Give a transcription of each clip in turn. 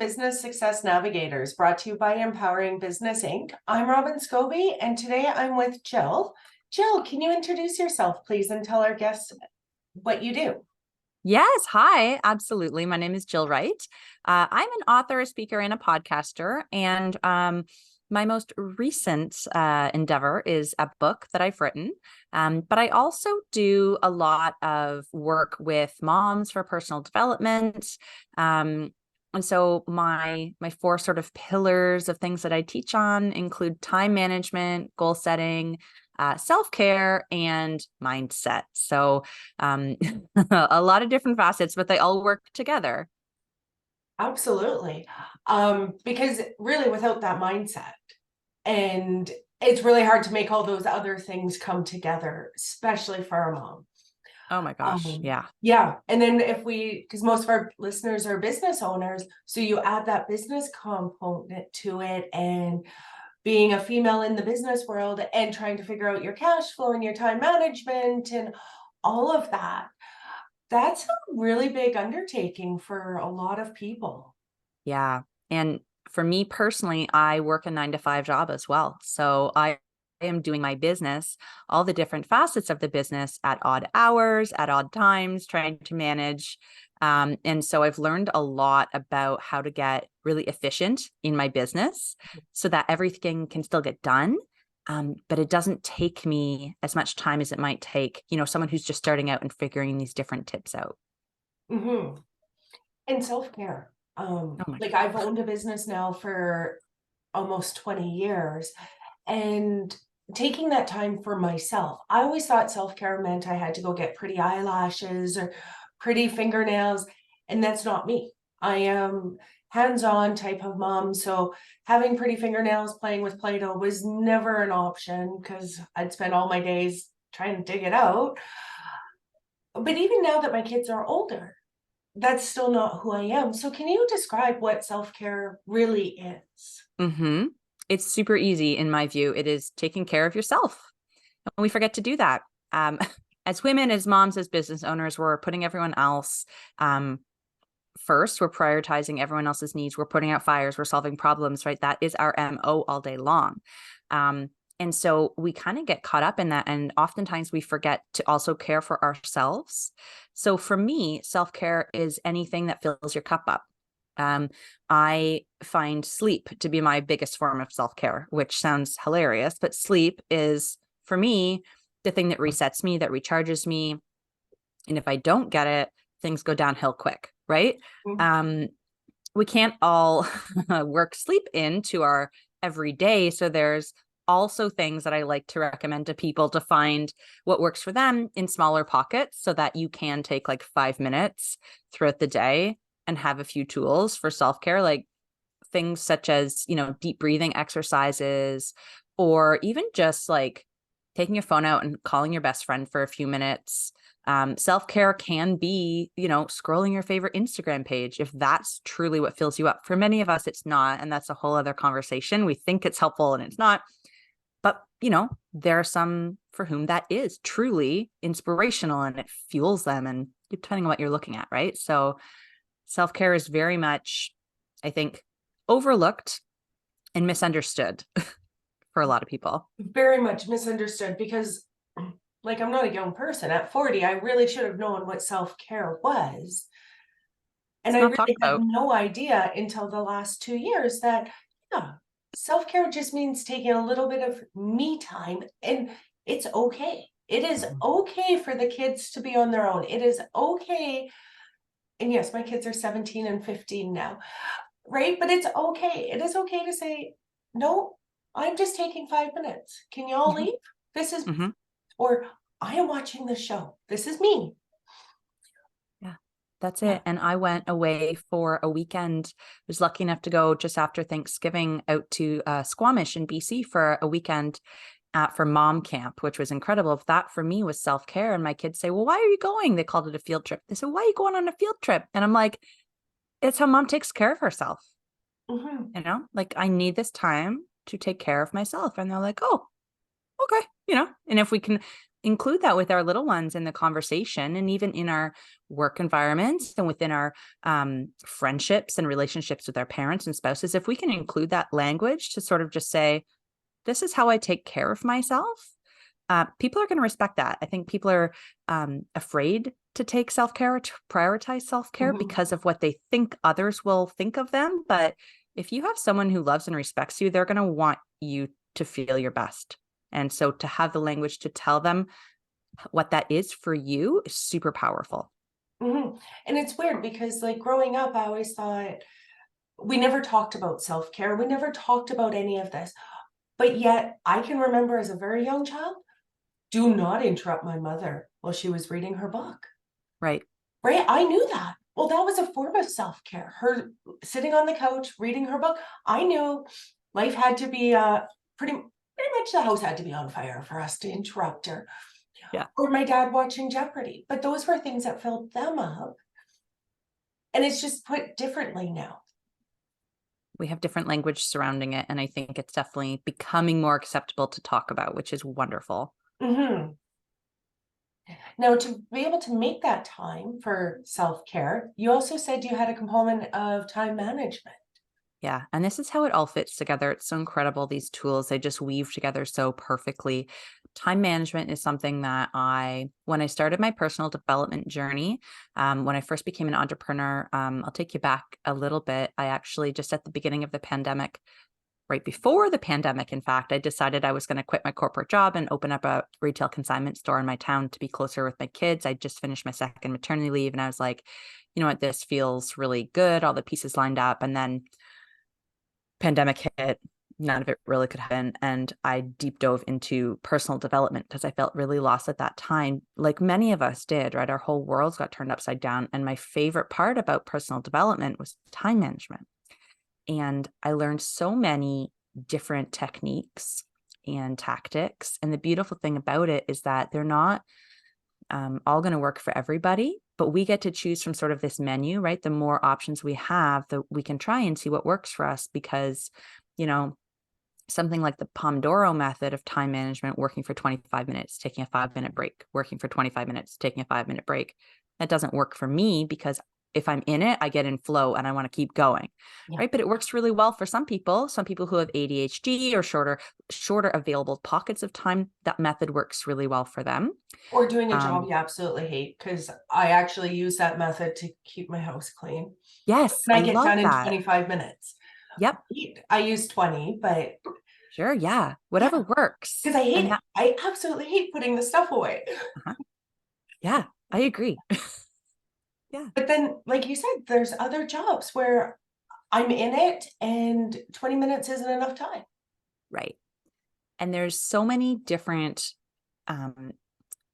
Business Success Navigators, brought to you by Empowering Business Inc. I'm Robyn Scobey, and today I'm with Jill. Jill, can you introduce yourself, please, and tell our guests what you do? Yes. Hi. Absolutely. My name is Jill Wright. I'm an author, a speaker, and a podcaster. And my most recent endeavor is a book that I've written. But I also do a lot of work with moms for personal development. And so my four sort of pillars of things that I teach on include time management, goal setting, self-care, and mindset. So a lot of different facets, but they all work together. Absolutely. Because really without that mindset, and it's really hard to make all those other things come together, especially for a mom. Oh my gosh. Yeah. Yeah. And then because most of our listeners are business owners, so you add that business component to it, and being a female in the business world and trying to figure out your cash flow and your time management and all of that. That's a really big undertaking for a lot of people. Yeah. And for me personally, I work a 9 to 5 job as well. So I am doing my business, all the different facets of the business at odd hours, at odd times, trying to manage. And so I've learned a lot about how to get really efficient in my business so that everything can still get done. But it doesn't take me as much time as it might take, someone who's just starting out and figuring these different tips out. Mm-hmm. And self-care. Oh my Like I've owned a business now for almost 20 years, and taking that time for myself. I always thought self-care meant I had to go get pretty eyelashes or pretty fingernails, and that's not me. I am hands-on type of mom, so having pretty fingernails, playing with Play-Doh was never an option because I'd spend all my days trying to dig it out. But even now that my kids are older, that's still not who I am. So can you describe what self-care really is? hmm It's super easy in my view. It is taking care of yourself. And we forget to do that. As women, as moms, as business owners, we're putting everyone else first. We're prioritizing everyone else's needs. We're putting out fires. We're solving problems, right? That is our MO all day long. And so we kind of get caught up in that. And oftentimes we forget to also care for ourselves. So for me, self-care is anything that fills your cup up. I find sleep to be my biggest form of self-care, which sounds hilarious, but sleep is, for me, the thing that resets me, that recharges me. And if I don't get it, things go downhill quick, right? Mm-hmm. We can't all work sleep into our everyday. So there's also things that I like to recommend to people to find what works for them in smaller pockets so that you can take like 5 minutes throughout the day and have a few tools for self-care, like things such as, deep breathing exercises, or even just like taking your phone out and calling your best friend for a few minutes. Self-care can be, scrolling your favorite Instagram page, if that's truly what fills you up. For many of us, it's not. And that's a whole other conversation. We think it's helpful and it's not. But, there are some for whom that is truly inspirational and it fuels them, and depending on what you're looking at, right? So self-care is very much, I think, overlooked and misunderstood for a lot of people. Very much misunderstood because, like, I'm not a young person. At 40, I really should have known what self-care was. And It's I not really talked had about. no idea until the last 2 years that, yeah, self-care just means taking a little bit of me time, and it's okay. It is okay for the kids to be on their own. It is okay. And yes, my kids are 17 and 15 now, right? But it's okay. It is okay to say, no, I'm just taking 5 minutes. Can you all Mhm. leave? This is, Mhm. or I am watching the show. This is me. Yeah, that's Yeah. it. And I went away for a weekend. I was lucky enough to go just after Thanksgiving out to Squamish in BC for a weekend for mom camp, which was incredible. That for me was self-care. And my kids say, well, why are you going? They called it a field trip. They said, why are you going on a field trip? And I'm like, it's how mom takes care of herself. Mm-hmm. Like I need this time to take care of myself. And they're like, oh, okay. And if we can, include that with our little ones in the conversation, and even in our work environments and within our friendships and relationships with our parents and spouses. If we can include that language to sort of just say, this is how I take care of myself, people are going to respect that. I think people are afraid to take self-care or to prioritize self-care because of what they think others will think of them. But if you have someone who loves and respects you, they're going to want you to feel your best. And so to have the language to tell them what that is for you is super powerful. And it's weird because like growing up, I always thought we never talked about self-care. We never talked about any of this. But yet I can remember as a very young child, do not interrupt my mother while she was reading her book. Right. Right. I knew that. Well, that was a form of self-care. Her sitting on the couch, reading her book. I knew life had to be pretty much the house had to be on fire for us to interrupt her. Yeah. Or my dad watching Jeopardy. But those were things that filled them up. And it's just put differently now. We have different language surrounding it. And I think it's definitely becoming more acceptable to talk about, which is wonderful. Now, to be able to make that time for self-care, you also said you had a component of time management. Yeah. And this is how it all fits together. It's so incredible. These tools, they just weave together so perfectly. Time management is something that when I started my personal development journey, when I first became an entrepreneur, I'll take you back a little bit. I actually, just at the beginning of the pandemic, right before the pandemic, in fact, I decided I was going to quit my corporate job and open up a retail consignment store in my town to be closer with my kids. I just finished my second maternity leave, and I was like, you know what, this feels really good. All the pieces lined up. And then pandemic hit, none of it really could happen. And I deep dove into personal development because I felt really lost at that time, like many of us did, right? Our whole worlds got turned upside down. And my favorite part about personal development was time management. And I learned so many different techniques and tactics. And the beautiful thing about it is that they're not all going to work for everybody, but we get to choose from sort of this menu, right? The more options we have, we can try and see what works for us, because, something like the Pomodoro method of time management, working for 25 minutes, taking a 5-minute break, working for 25 minutes, taking a 5-minute break. That doesn't work for me, because if I'm in it, I get in flow and I want to keep going. Yeah. Right. But it works really well for some people who have ADHD or shorter available pockets of time. That method works really well for them. Or doing a job you absolutely hate, because I actually use that method to keep my house clean. Yes. And I get done in 25 minutes. Yep. I use 20, but sure. Yeah. Whatever works. Because I absolutely hate putting the stuff away. Yeah, I agree. Yeah. But then, like you said, there's other jobs where I'm in it and 20 minutes isn't enough time. Right. And there's so many different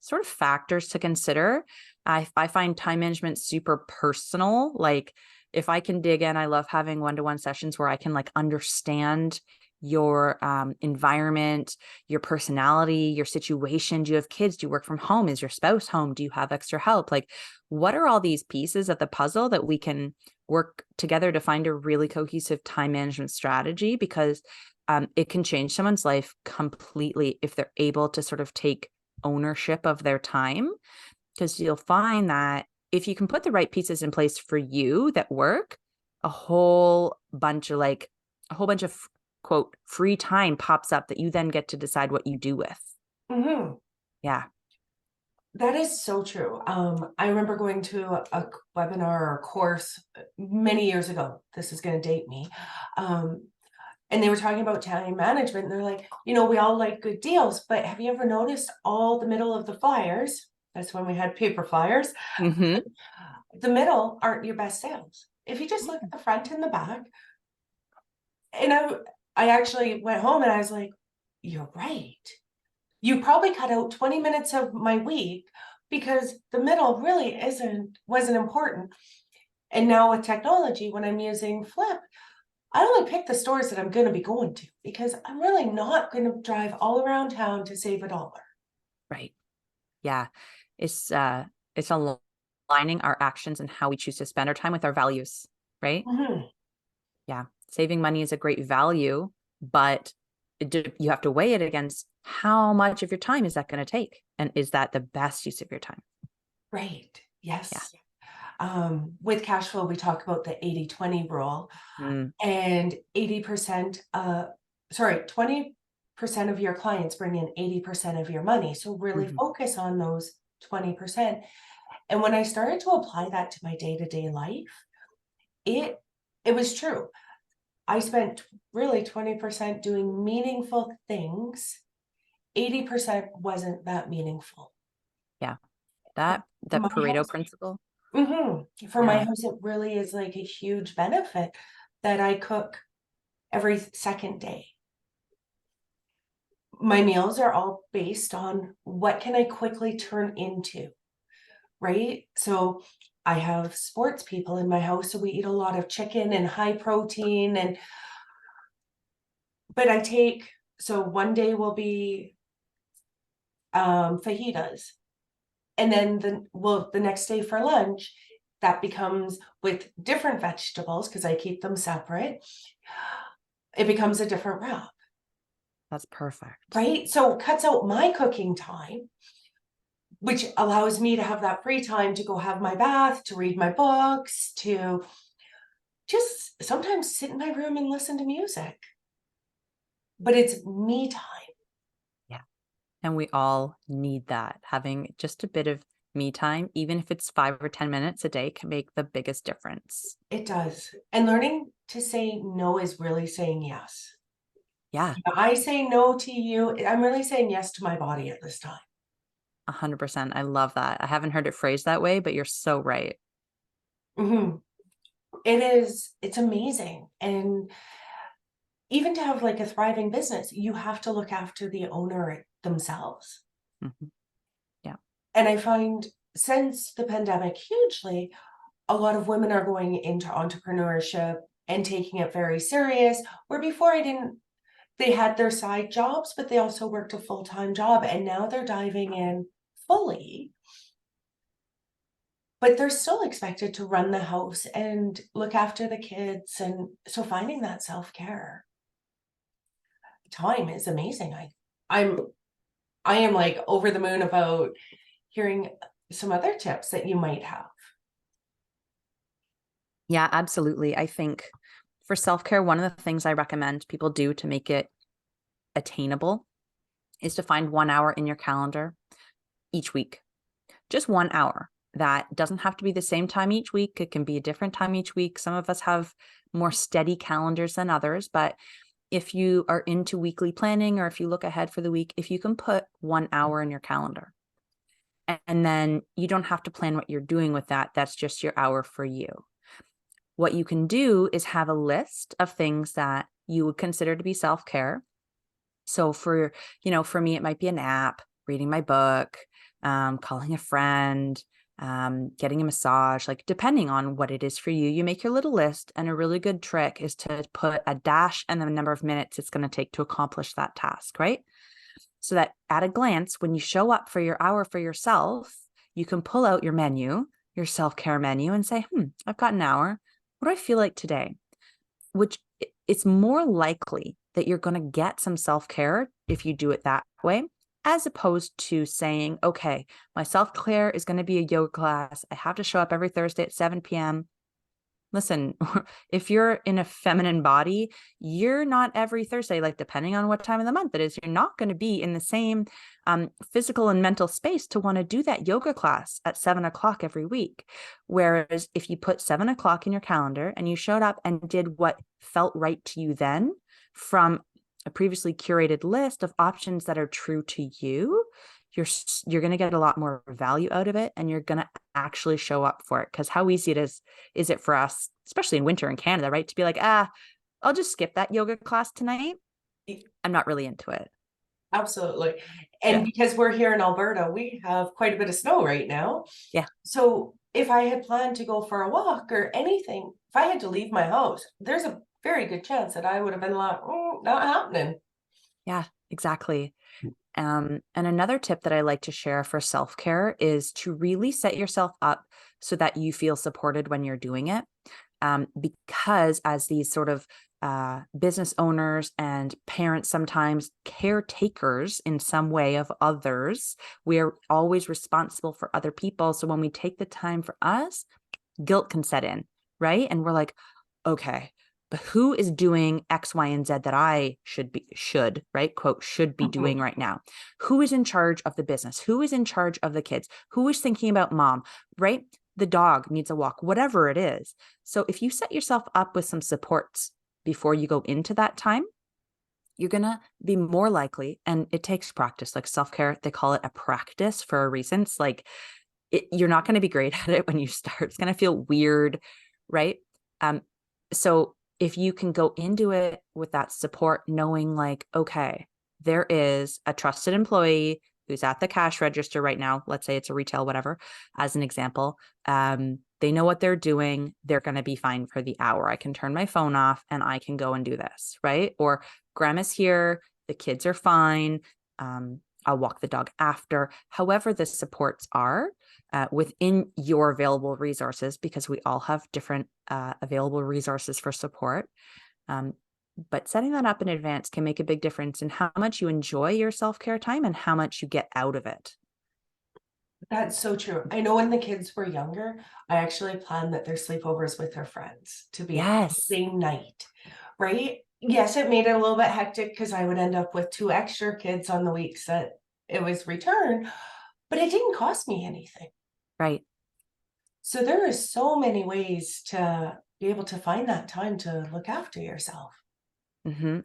sort of factors to consider. I find time management super personal. Like, if I can dig in, I love having one-to-one sessions where I can like understand your environment, your personality, your situation. Do you have kids? Do you work from home? Is your spouse home? Do you have extra help? Like, what are all these pieces of the puzzle that we can work together to find a really cohesive time management strategy? Because it can change someone's life completely if they're able to sort of take ownership of their time. Because you'll find that if you can put the right pieces in place for you that work, a whole bunch of quote free time pops up that you then get to decide what you do with. Yeah. That is so true. I remember going to a webinar or a course many years ago. This is going to date me. And they were talking about time management. And they're like, we all like good deals, but have you ever noticed all the middle of the flyers? That's when we had paper flyers. The middle aren't your best sales. If you just look at the front and the back. And I actually went home and I was like, you're right. You probably cut out 20 minutes of my week because the middle really wasn't important. And now with technology, when I'm using Flip, I only pick the stores that I'm going to be going to, because I'm really not going to drive all around town to save $1. Right. Yeah. It's aligning our actions and how we choose to spend our time with our values, right? Yeah. Saving money is a great value, but you have to weigh it against how much of your time is that going to take? And is that the best use of your time? Right. Yeah. Yes. With cash flow, we talk about the 80-20 rule, Mm, and 20% of your clients bring in 80% of your money. So really mhm. focus on those 20%. And when I started to apply that to my day-to-day life, it it was true. I spent really 20% doing meaningful things. 80% wasn't that meaningful. Yeah. That My Pareto house, principle. for my Yeah. house, it really is like a huge benefit that I cook every second day. My meals are all based on what can I quickly turn into, right? So I have sports people in my house, so we eat a lot of chicken and high protein, and but I take, so one day will be fajitas, and then the next day for lunch, that becomes with different vegetables because I keep them separate. It becomes a different wrap, That's perfect. right? So it cuts out my cooking time, which allows me to have that free time to go have my bath, to read my books, to just sometimes sit in my room and listen to music. But it's me time. Yeah. And we all need that. Having just a bit of me time, even if it's 5 or 10 minutes a day, can make the biggest difference. It does. And learning to say no is really saying yes. Yeah. I say no to you. I'm really saying yes to my body at this time. 100%. I love that. I haven't heard it phrased that way, but you're so right. Mhm. It's amazing. And even to have like a thriving business, you have to look after the owner themselves. Mhm. Yeah. And I find since the pandemic, hugely, a lot of women are going into entrepreneurship and taking it very serious. Where before I didn't, they had their side jobs, but they also worked a full-time job. And now they're diving in fully, but they're still expected to run the house and look after the kids. And so finding that self-care time is amazing. I'm I am like over the moon about hearing some other tips that you might have. Yeah, absolutely. I think for self-care, one of the things I recommend people do to make it attainable is to find 1 hour in your calendar each week. Just 1 hour. That doesn't have to be the same time each week. It can be a different time each week. Some of us have more steady calendars than others, but if you are into weekly planning or if you look ahead for the week, if you can put 1 hour in your calendar and then you don't have to plan what you're doing with that, that's just your hour for you. What you can do is have a list of things that you would consider to be self-care. So for me, it might be a nap, reading my book, calling a friend, getting a massage, like depending on what it is for you, you make your little list. And a really good trick is to put a dash and the number of minutes it's going to take to accomplish that task, right? So that at a glance, when you show up for your hour for yourself, you can pull out your menu, your self-care menu, and say, I've got an hour. What do I feel like today? Which it's more likely that you're going to get some self-care if you do it that way, as opposed to saying, okay, my self-care is going to be a yoga class. I have to show up every Thursday at 7 p.m. Listen, if you're in a feminine body, you're not every Thursday, like depending on what time of the month it is, you're not going to be in the same physical and mental space to want to do that yoga class at 7 o'clock every week. Whereas if you put 7 o'clock in your calendar and you showed up and did what felt right to you then from a previously curated list of options that are true to you, you're going to get a lot more value out of it and you're going to actually show up for it. Because how easy is it for us, especially in winter in Canada, right, to be like, I'll just skip that yoga class tonight. I'm not really into it. Absolutely. And Yeah. because we're here in Alberta, we have quite a bit of snow right now. Yeah. So if I had planned to go for a walk or anything, if I had to leave my house, there's a very good chance that I would have been like, not happening. Yeah, exactly. And another tip that I like to share for self-care is to really set yourself up so that you feel supported when you're doing it. because as these sort of business owners and parents, sometimes caretakers in some way of others, we're always responsible for other people. So when we take the time for us, guilt can set in, right? And we're like, okay, but who is doing X, Y, and Z that I should, right? Quote, should be doing right now? Who is in charge of the business? Who is in charge of the kids? Who is thinking about mom, right? The dog needs a walk, whatever it is. So if you set yourself up with some supports before you go into that time, you're going to be more likely, and it takes practice, like self-care, they call it a practice for a reason. It's like, you're not going to be great at it when you start. It's going to feel weird, right? So if you can go into it with that support, knowing like, okay, there is a trusted employee who's at the cash register right now. Let's say it's a retail, whatever, as an example. They know what they're doing. They're going to be fine for the hour. I can turn my phone off and I can go and do this, right? Or grandma's here. The kids are fine. I'll walk the dog after. However, the supports are within your available resources, because we all have different available resources for support. But setting that up in advance can make a big difference in how much you enjoy your self-care time and how much you get out of it. That's so true. I know when the kids were younger, I actually planned that their sleepovers with their friends to be the Yes. same night, right? Yes, it made it a little bit hectic because I would end up with 2 extra kids on the weeks that it was return, but it didn't cost me anything. Right. So there are so many ways to be able to find that time to look after yourself.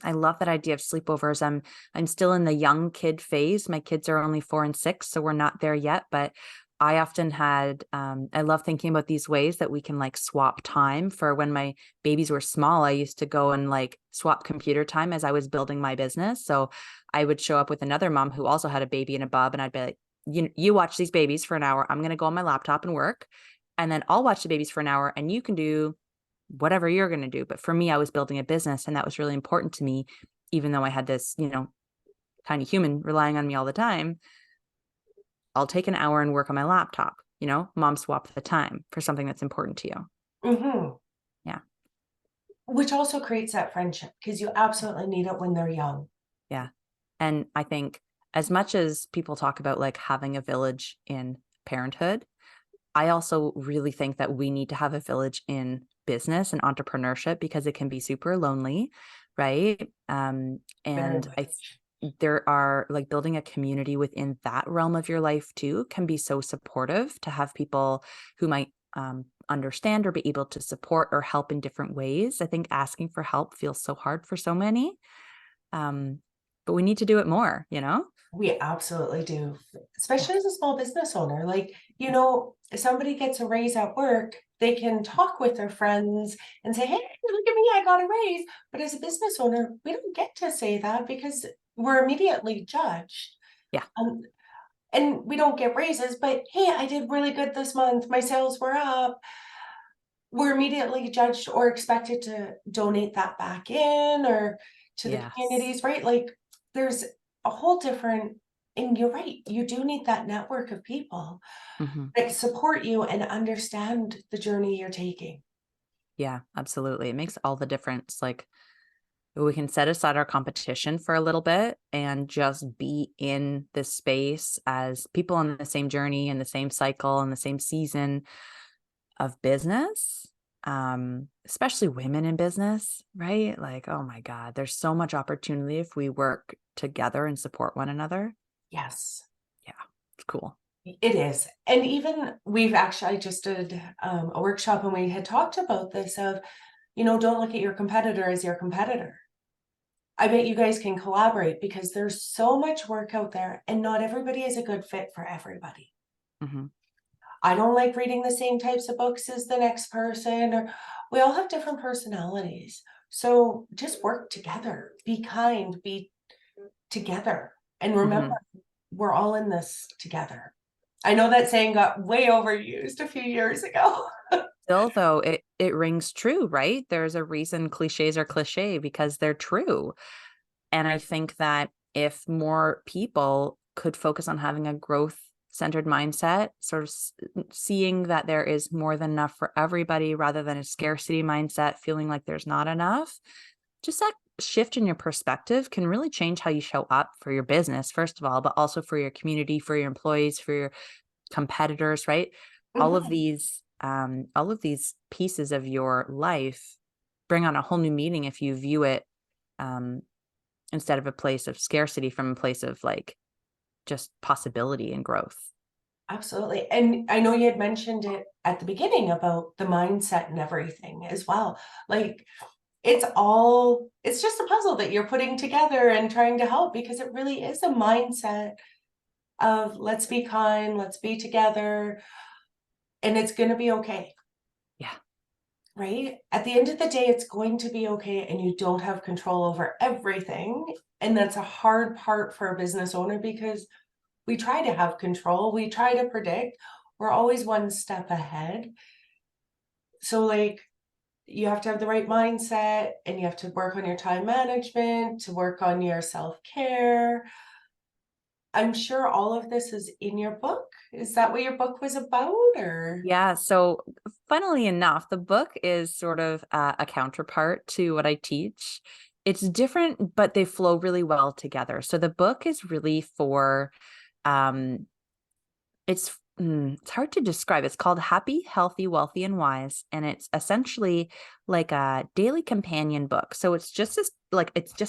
I love that idea of sleepovers. I'm still in the young kid phase. My kids are only 4 and 6, so we're not there yet. But I often had, I love thinking about these ways that we can like swap time. For when my babies were small, I used to go and like swap computer time as I was building my business. So I would show up with another mom who also had a baby and a bub, and I'd be like, you watch these babies for an hour. I'm going to go on my laptop and work. And then I'll watch the babies for an hour and you can do whatever you're going to do. But for me, I was building a business, and that was really important to me, even though I had this, tiny human relying on me all the time. I'll take an hour and work on my laptop, mom swap the time for something that's important to you. Mm-hmm. Yeah. Which also creates that friendship because you absolutely need it when they're young. Yeah. And I think as much as people talk about like having a village in parenthood, I also really think that we need to have a village in business and entrepreneurship, because it can be super lonely, right? Very And much. there are like building a community within that realm of your life too can be so supportive, to have people who might understand or be able to support or help in different ways. I think asking for help feels so hard for so many, but we need to do it more, We absolutely do, Yeah. especially as a small business owner. Like, if somebody gets a raise at work, they can talk with their friends and say, hey, look at me, I got a raise. But as a business owner, we don't get to say that because we're immediately judged. Yeah. And we don't get raises, but hey, I did really good this month. My sales were up. We're immediately judged or expected to donate that back in or to the Yes. communities, right? Like there's a whole different, and you're right, you do need that network of people hmm that support you and understand the journey you're taking. Yeah, absolutely. It makes all the difference. Like, we can set aside our competition for a little bit and just be in this space as people on the same journey and the same cycle and the same season of business. Especially women in business, right? Like, oh my God, there's so much opportunity if we work together and support one another. Yes, Yeah, it's cool. it is. And even we've actually, I just did a workshop and we had talked about this of, don't look at your competitor as your competitor. I bet you guys can collaborate because there's so much work out there and not everybody is a good fit for everybody. hmm I don't like reading the same types of books as the next person, or we all have different personalities. So just work together, be kind, be together. And remember, hmm we're all in this together. I know that saying got way overused a few years ago. Still, though, it rings true, right? There's a reason cliches are cliche, because they're true. And I think that if more people could focus on having a growth centered mindset, sort of seeing that there is more than enough for everybody rather than a scarcity mindset, feeling like there's not enough. Just that shift in your perspective can really change how you show up for your business, first of all, but also for your community, for your employees, for your competitors, right? All of Mhm. these pieces of your life bring on a whole new meaning if you view it um, instead of a place of scarcity from a place of like just possibility and growth. Absolutely. And I know you had mentioned it at the beginning about the mindset and everything as well. Like it's just a puzzle that you're putting together and trying to help, because it really is a mindset of let's be kind, let's be together, and it's going to be okay. Yeah. Right? At the end of the day, it's going to be okay, and you don't have control over everything. And that's a hard part for a business owner, because we try to have control, we try to predict, we're always one step ahead. So, like, you have to have the right mindset, and you have to work on your time management, to work on your self-care. I'm sure all of this is in your book. Is that what your book was about, or? Yeah. So, funnily enough, the book is sort of a counterpart to what I teach. It's different, but they flow really well together. So, the book is really for, um, it's hard to describe. It's called Happy, Healthy, Wealthy, and Wise. And it's essentially like a daily companion book. So, it's just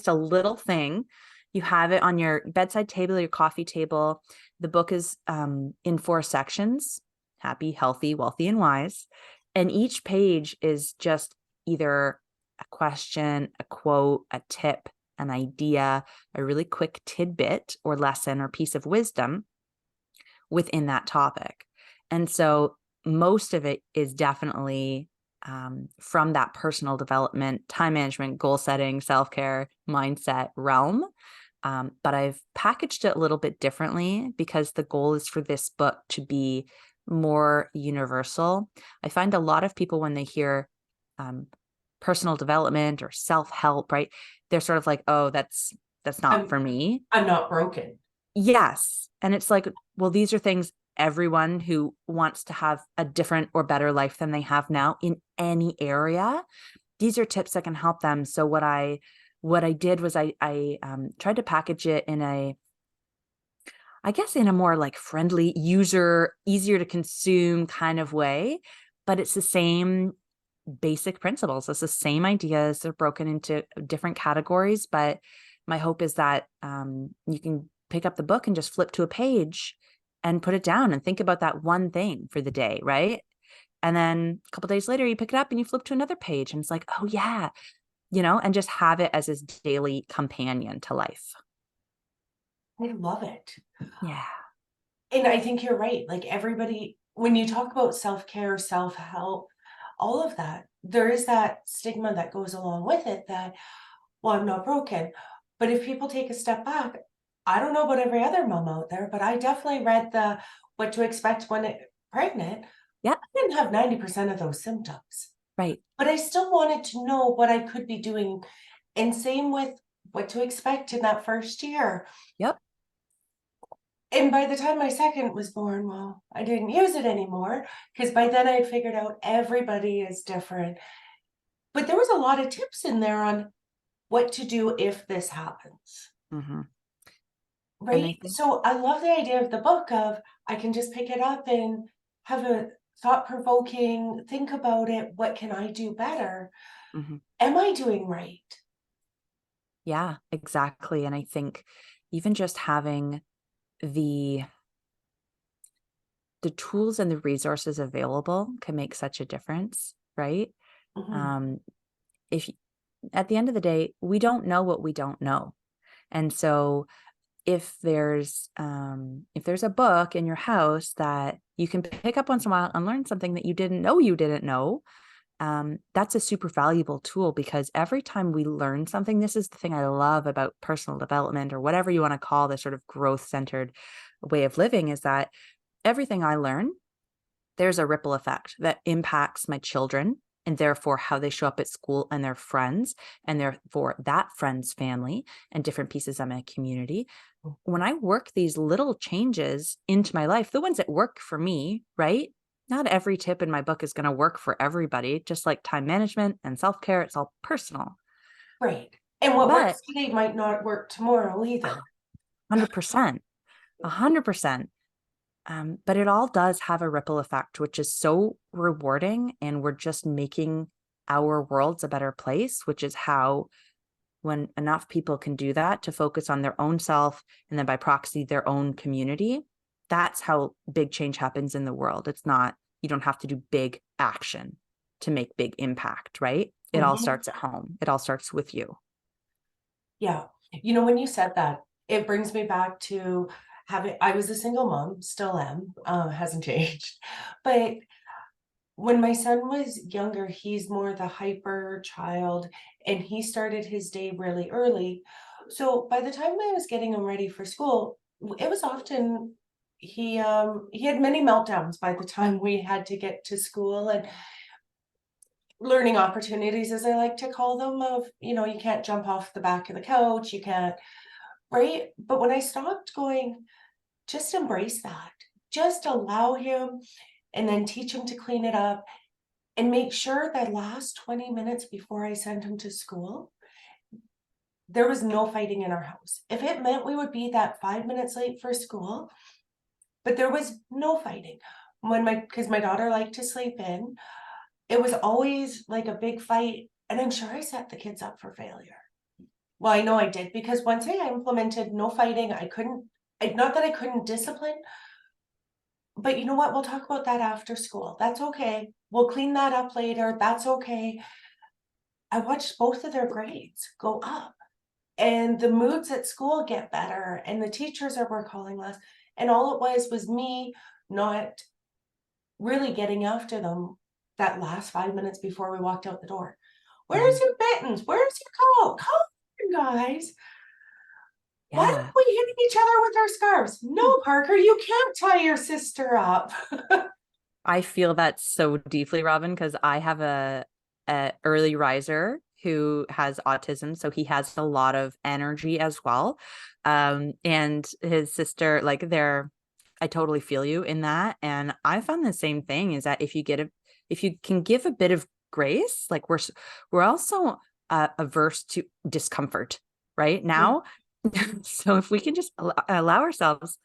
a little thing. You have it on your bedside table, your coffee table. The book is in 4 sections: Happy, Healthy, Wealthy, and Wise. And each page is just either a question, a quote, a tip, an idea, a really quick tidbit or lesson or piece of wisdom within that topic. And so most of it is definitely from that personal development, time management, goal setting, self-care, mindset realm. But I've packaged it a little bit differently because the goal is for this book to be more universal. I find a lot of people, when they hear personal development or self-help, right, they're sort of like, oh, that's not I'm for me. I'm not broken. Yes. And it's like, well, these are things everyone who wants to have a different or better life than they have now in any area, these are tips that can help them. So what I did was I tried to package it in I guess in a more like friendly user, easier to consume kind of way, but it's the same basic principles. It's the same ideas. They're broken into different categories, but my hope is that you can pick up the book and just flip to a page and put it down and think about that one thing for the day, right? And then a couple days later, you pick it up and you flip to another page, and it's like, oh yeah, and just have it as his daily companion to life. I love it. Yeah. And I think you're right. Like, everybody, when you talk about self-care, self-help, all of that, there is that stigma that goes along with it that, well, I'm not broken. But if people take a step back, I don't know about every other mom out there, but I definitely read the What to Expect When Pregnant. Yeah. I didn't have 90% of those symptoms, Right. but I still wanted to know what I could be doing. And same with What to Expect in that first year. Yep. And by the time my second was born, well, I didn't use it anymore, because by then I had figured out everybody is different. But there was a lot of tips in there on what to do if this happens. Hmm. And I Right? think, So I love the idea of the book of, I can just pick it up and have a thought-provoking, think about it. What can I do better? mhm. Am I doing right? Yeah, exactly. And I think even just having the the tools and the resources available can make such a difference, right? Mhm. Um, if y- at the end of the day, we don't know what we don't know. And so if there's a book in your house that you can pick up once in a while and learn something that you didn't know, that's a super valuable tool, because every time we learn something, this is the thing I love about personal development, or whatever you want to call this sort of growth centered way of living, is that everything I learn, there's a ripple effect that impacts my children, and therefore how they show up at school and their friends, and therefore that friend's family and different pieces of my community. When I work these little changes into my life, the ones that work for me, right? Not every tip in my book is going to work for everybody, just like time management and self-care. It's all personal. Right. And what But works today might not work tomorrow either. 100%, 100%. But it all does have a ripple effect, which is so rewarding. And we're just making our worlds a better place, which is how, when enough people can do that, to focus on their own self and then by proxy, their own community, that's how big change happens in the world. It's not, you don't have to do big action to make big impact, right? It all starts at home. It all starts with you. Yeah. You know, when you said that, it brings me back to I was a single mom, still am, hasn't changed. But when my son was younger, he's more the hyper child, and he started his day really early. So by the time I was getting him ready for school, it was often he had many meltdowns by the time we had to get to school, and learning opportunities, as I like to call them, of, you can't jump off the back of the couch, you can't, right? But when I stopped going, just embrace that, just allow him, and then teach him to clean it up, and make sure that last 20 minutes before I sent him to school, there was no fighting in our house. If it meant we would be that 5 minutes late for school, but there was no fighting. Because my daughter liked to sleep in, it was always like a big fight. And I'm sure I set the kids up for failure. Well, I know I did, because once I implemented no fighting, not that I couldn't discipline, but you know what? We'll talk about that after school. That's okay. We'll clean that up later. That's okay. I watched both of their grades go up, and the moods at school get better, and the teachers were calling less. And all it was me not really getting after them that last 5 minutes before we walked out the door. Where's your mittens? Where's your coat? Come on, guys. Why Yeah. are we hitting each other with our scarves? No, Parker, you can't tie your sister up. I feel that so deeply, Robyn, because I have a early riser who has autism, so he has a lot of energy as well. And his sister, like, I totally feel you in that. And I found the same thing, is that if you can give a bit of grace, like we're also averse to discomfort right now. So if we can just allow ourselves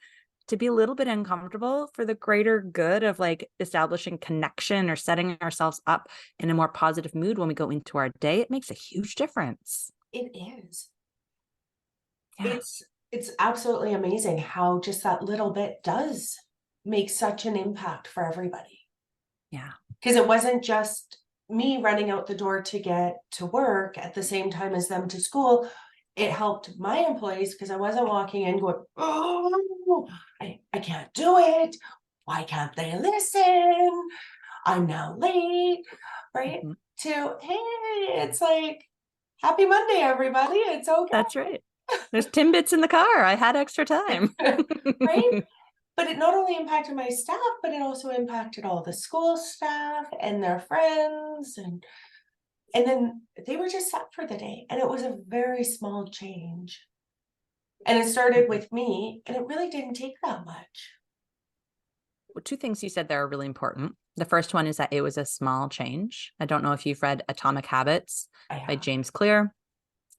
to be a little bit uncomfortable for the greater good of like establishing connection or setting ourselves up in a more positive mood when we go into our day, it makes a huge difference. It is. Yeah. It's absolutely amazing how just that little bit does make such an impact for everybody. Yeah. Because it wasn't just me running out the door to get to work at the same time as them to school. It helped my employees, because I wasn't walking in going, oh, I can't do it. Why can't they listen? I'm now late, right? Mm-hmm. To, hey, it's like, happy Monday, everybody. It's okay. That's right. There's Timbits in the car. I had extra time. Right? But it not only impacted my staff, but it also impacted all the school staff and their friends. And then they were just set for the day. And it was a very small change. And it started with me, and it really didn't take that much. Well, two things you said there are really important. The first one is that it was a small change. I don't know if you've read Atomic Habits by James Clear.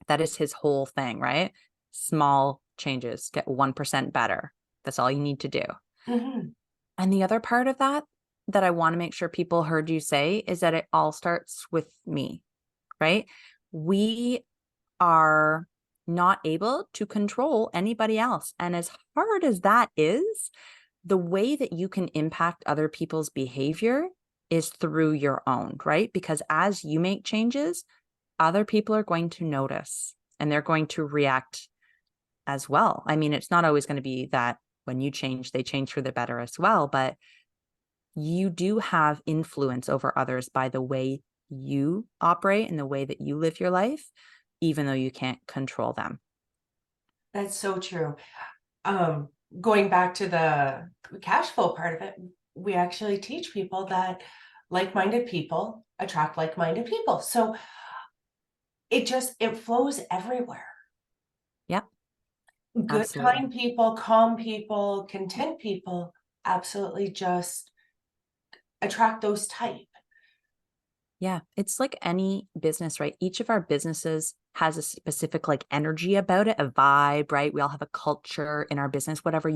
That is his whole thing, right? Small changes, get 1% better. That's all you need to do. Mm-hmm. And the other part of that I want to make sure people heard you say is that it all starts with me, right? We are not able to control anybody else. And as hard as that is, the way that you can impact other people's behavior is through your own, right? Because as you make changes, other people are going to notice and they're going to react as well. I mean, it's not always going to be that when you change, they change for the better as well, but you do have influence over others by the way you operate and the way that you live your life, even though you can't control them. That's so true. Going back to the cash flow part of it, we actually teach people that like-minded people attract like-minded people. So it flows everywhere. Yep, Good, absolutely. kind people, calm people, content people absolutely just attract those type. Yeah, it's like any business, right? Each of our businesses has a specific like energy about it, a vibe, right? We all have a culture in our business, whatever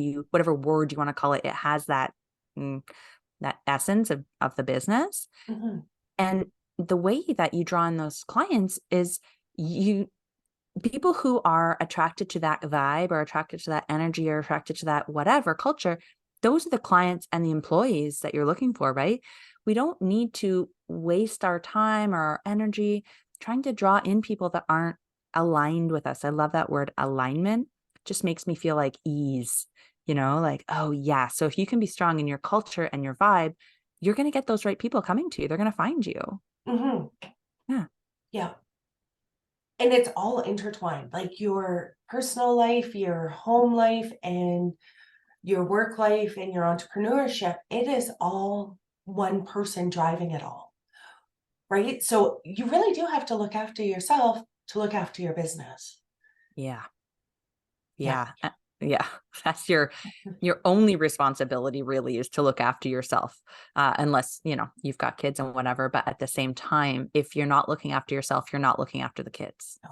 word you want to call it, it has that mm, that essence of the business. Mhm. And the way that you draw in those clients is you people who are attracted to that vibe or attracted to that energy or attracted to that whatever culture, those are the clients and the employees that you're looking for, right? We don't need to waste our time or our energy trying to draw in people that aren't aligned with us. I love that word alignment. It just makes me feel like ease, like, oh, yeah. So if you can be strong in your culture and your vibe, you're going to get those right people coming to you. They're going to find you. Mhm. Yeah. Yeah. And it's all intertwined, like your personal life, your home life, and your work life and your entrepreneurship. It is all one person driving it all, right? So you really do have to look after yourself to look after your business. Yeah. Yeah. Yeah. Yeah. That's your only responsibility really is to look after yourself. Unless, you've got kids and whatever. But at the same time, if you're not looking after yourself, you're not looking after the kids. No.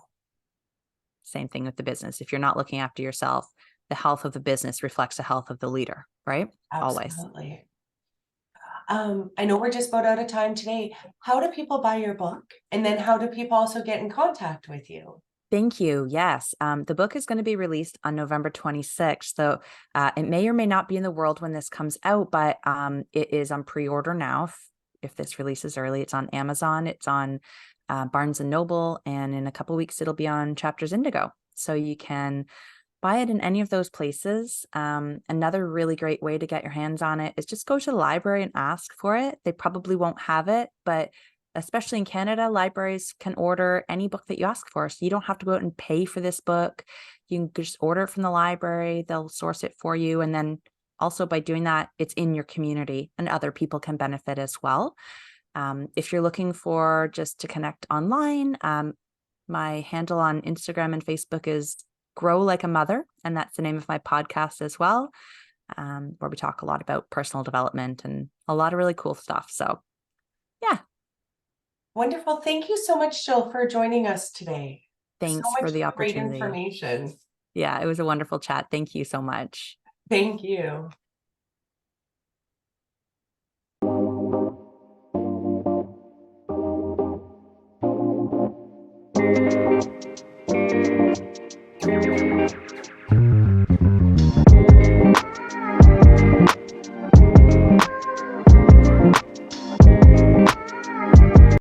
Same thing with the business. If you're not looking after yourself, the health of the business reflects the health of the leader, right? Always. Absolutely. I know we're just about out of time today. How do people buy your book? And then how do people also get in contact with you? Thank you. Yes. The book is going to be released on November 26th. So it may or may not be in the world when this comes out, but it is on pre-order now. If this releases early, it's on Amazon, it's on Barnes and Noble, and in a couple of weeks, it'll be on Chapters Indigo. So you can buy it in any of those places. Another really great way to get your hands on it is just go to the library and ask for it. They probably won't have it, but especially in Canada, libraries can order any book that you ask for. So you don't have to go out and pay for this book. You can just order it from the library. They'll source it for you. And then also by doing that, it's in your community and other people can benefit as well. If you're looking for just to connect online, my handle on Instagram and Facebook is Grow Like a Mother. And that's the name of my podcast as well, where we talk a lot about personal development and a lot of really cool stuff. So yeah. Wonderful. Thank you so much, Jill, for joining us today. So Thanks much for the great opportunity. information. Yeah, it was a wonderful chat. Thank you so much. Thank you.